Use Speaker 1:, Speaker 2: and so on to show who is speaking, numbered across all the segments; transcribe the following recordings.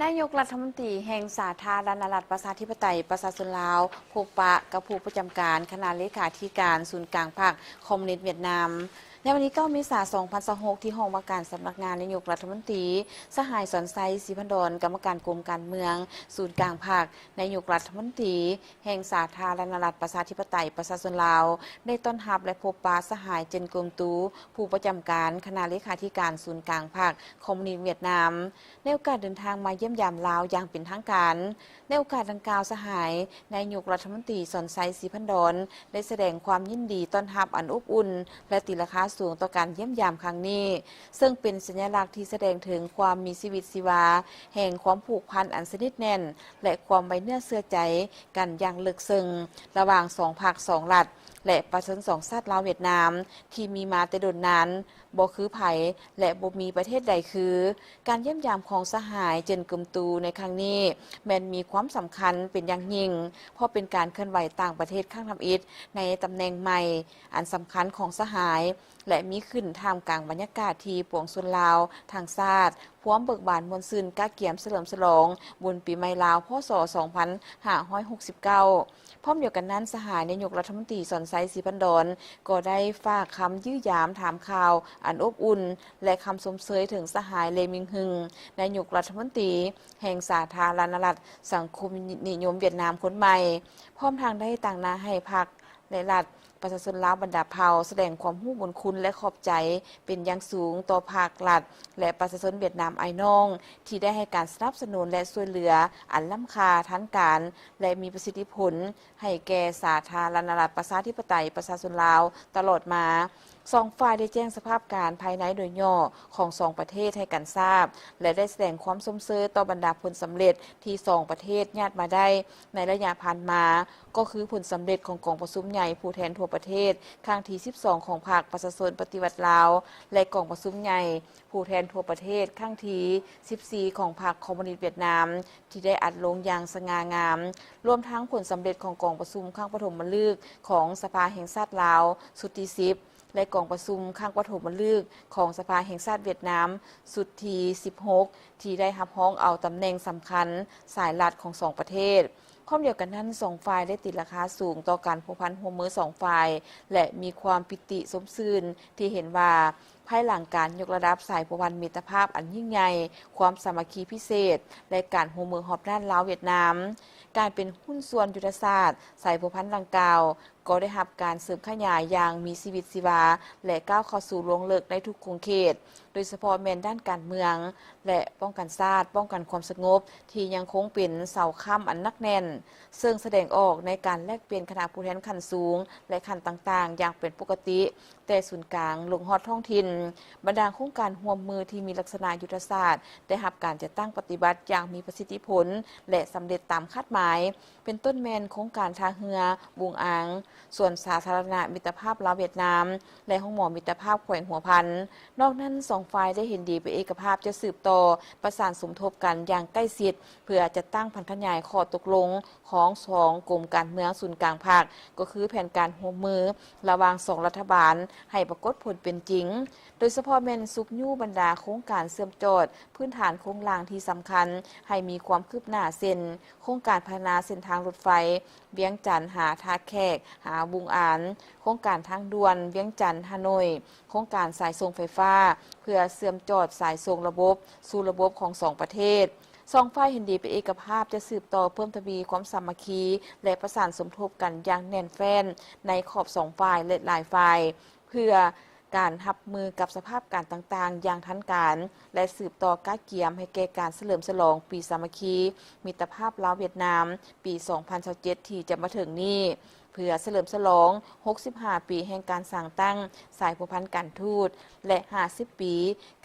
Speaker 1: นายกรัฐมนตรีแห่งสาธารณรัฐประชาธิปไตยประชาชนลาวพบปะกับผู้ประจำการคณะเลขาธิการศูนย์กลางภาคคอมมิวนิสต์เวียดนามในวันที่9 เมษายน 2026 ที่ห้องว่าการสำนักงานนายกรัฐมนตรีสหายสอนไซศรีพันดรกรรมการกรมการเมืองศูนย์กลางภาคนายกรัฐมนตรีแห่งสาธารณรัฐประชาธิปไตยประชาชนลาวได้ต้อนรับและพบปะสหายเจนกมตูผู้ประจำการคณะเลขาธิการศูนย์กลางภาคคอมมิวนิสต์เวียดนามในโอกาสเดินทางมาเยี่ยมยามลาวอย่างเป็นทางการในโอกาสดังกล่าวสหายนายกรัฐมนตรีสอนไซศรีพันดรได้แสดงความยินดีต้อนรับอันอบอุ่นและตีราคาสูงต่อการเยี่ยมยามครั้งนี้ซึ่งเป็นสัญลักษณ์ที่แสดงถึงความมีชีวิตชีวาแห่งความผูกพันอันสนิทแน่นและความไว้เนื้อเชื่อใจกันอย่างลึกซึ้งระหว่างสองภาคสองรัฐและประชาชนสองชาติลาวเวียดนามที่มีมาแต่โดนนานบ่คือไผและบ่มีประเทศใดคือการเยี่ยมยามของสหายเจินกึมตูในครั้งนี้แม้นมีความสำคัญเป็นอย่างยิ่งเพราะเป็นการเคลื่อนไหวต่างประเทศครั้งทำอิฐในตำแหน่งใหม่อันสำคัญของสหายและมีขึ้นท่ามกลางบรรยากาศที่ปวงชนลาวทางชาติพร้อมเบิกบานมวลซืนก้าเกียมเฉลิมฉลองบุญปีใหม่ลาวพศ2569พร้อมเดียวกันนั้นสหายนายกรัฐมนตรีสอนไซศรีพันดรก็ได้ฝากคำยื้อยามถามข่าวอันอบอุ่นและคำชมเชยถึงสหายเลมิงฮึงนายกรัฐมนตรีแห่งสาธารณรัฐสังคมนิยมเวียดนามคนใหม่พร้อมทางได้ต่างนาให้พรรคและรัฐประชาชนลาวบรรดาเผ่าแสดงความรู้บุญคุณและขอบใจเป็นอย่างสูงต่อภาครัฐและประชาชนเวียดนามไอ้น้องที่ได้ให้การสนับสนุนและช่วยเหลืออันล้ำค่าทันการและมีประสิทธิผลให้แก่สาธารณรัฐประชาธิปไตยประชาชนลาวตลอดมาสองฝ่ายได้แจ้งสภาพการภายในโดยย่อของสองประเทศให้กันทราบและได้แสดงความสมเสยต่อบรรดาผลสำเร็จที่สองประเทศญาติมาได้ในระยะผ่านมาก็คือผลสำเร็จของกองประชุมใหญ่ผู้แทนทั่วประเทศครั้งที่12ของภาคประชาชนปฏิวัติลาวและกองประชุมใหญ่ผู้แทนทั่วประเทศครั้งที่14ของพรรคคอมมิวนิสต์เวียดนามที่ได้อัดลงอย่างสง่างามรวมทั้งผลสำเร็จของกองประชุมครั้งปฐมฤกษ์ของสภาแห่งชาติลาวสุดที่10และกองประชุมครั้งปฐมฤกษ์ของสภาแห่งชาติเวียดนามสุดที่16ที่ได้รับห้องเอาตำแหน่งสำคัญสายลัดของสองประเทศพร้อมเดียวกันนั้นสองฝ่ายได้ติดราคาสูงต่อการผูกพันหัวมือสองฝ่ายและมีความปิติสมซื่นที่เห็นว่าภายหลังการยกระดับสายผูกพันมิตรภาพอันยิ่งใหญ่ความสามัคคีพิเศษและการหัวมือหอบด้านลาวเวียดนามการเป็นหุ้นส่วนยุทธศาสตร์สายผูกพันดังกล่าวก็ได้รับการเสริมขยายอย่างมีชีวิตชีวาและก้าวเข้าสู่ลงเลิกในทุกขงเขตโดยเฉพาะแมนด้านการเมืองและป้องกันชาติป้องกันความสงบที่ยังคงเป็นเสาค้ำอันนักแน่นซึ่งแสดงออกในการแลกเปลี่ยนคณะผู้แทนขั้นสูงและขั้นต่างๆอย่างเป็นปกติแต่ศูนย์กลางลงฮอดท้องถิ่นบรรดาโครงการร่วมมือที่มีลักษณะยุทธศาสตร์ได้รับการจัดตั้งปฏิบัติอย่างมีประสิทธิผลและสำเร็จตามคาดหมายเป็นต้นแมนโครงการทางเรือบุงอางส่วนสาธารณะมิตรภาพลาวเวียดนามและห้องหมอมิตรภาพแขวงหัวพันนอกนั้นสองฝ่ายได้เห็นดีไปเอกภาพจะสืบต่อประสานสมทบกันอย่างใกล้ชิดเพื่อจะตั้งพันธขยายข้อตกลงของสองกรมการเมืองศูนย์กลางภาคก็คือแผนการร่วมมือระหว่างสองรัฐบาลให้ปรากฏผลเป็นจริงโดยเฉพาะแม่นสุกยู่บรรดาโครงการเสื่อมจอดพื้นฐานโครงรางที่สำคัญให้มีความคืบหน้าเส้นโครงการพัฒนาเส้นทางรถไฟเวียงจันทน์หาท่าแขกหาบุงอานโครงการทางด่วนเวียงจันทน์ฮานอยโครงการสายส่งไฟฟ้าเพื่อเสื่อมจอดสายส่งระบบสู่ระบบของสองประเทศสองฝ่ายเห็นดีเป็นเอกภาพจะสืบต่อเพิ่มทวีความสามัคคีและประสานสมทบกันอย่างแน่นแฟ้นในขอบสองฝ่ายและหลายฝ่ายเพื่อการรับมือกับสภาพการต่างๆอย่างทันการและสืบต่อก้าเกียมให้แก่การเฉลิมฉลองปีสามัคคีมิตรภาพลาวเวียดนามปี 2027 ที่จะมาถึงนี้เพื่อเฉลิมฉลอง 65 ปีแห่งการสร้างตั้งสายผูกพันการทูตและ 50 ปี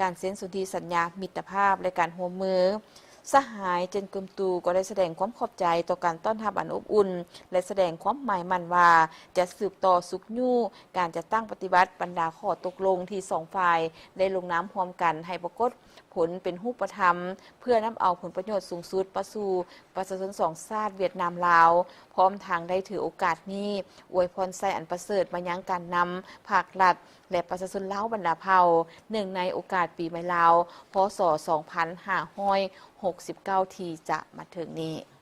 Speaker 1: การเซ็นสนธิสัญญามิตรภาพและการร่วมมือสหายเจนกึมตูก็ได้แสดงความขอบใจต่อการต้อนรับอันอบอุ่นและแสดงความหมายมั่นว่าจะสืบต่อสุขยู่การจะตั้งปฏิบัติบรรดาข้อตกลงที่สองฝ่ายได้ลงนามร่วมกันให้ปรากฏ ผลเป็นรูปธรรมเพื่อนำเอาผลประโยชน์สูงสุดประสู่ประชาชนสองชาติเวียดนามลาวพร้อมทางได้ถือโอกาสนี้อวยพรใส่อันประเสริฐมายังการนำภาครัฐและประชาชนลาวบรรดาเผ่าเนื่องในโอกาสปีใหม่ลาวพศ 2569 ที่จะมาถึงนี้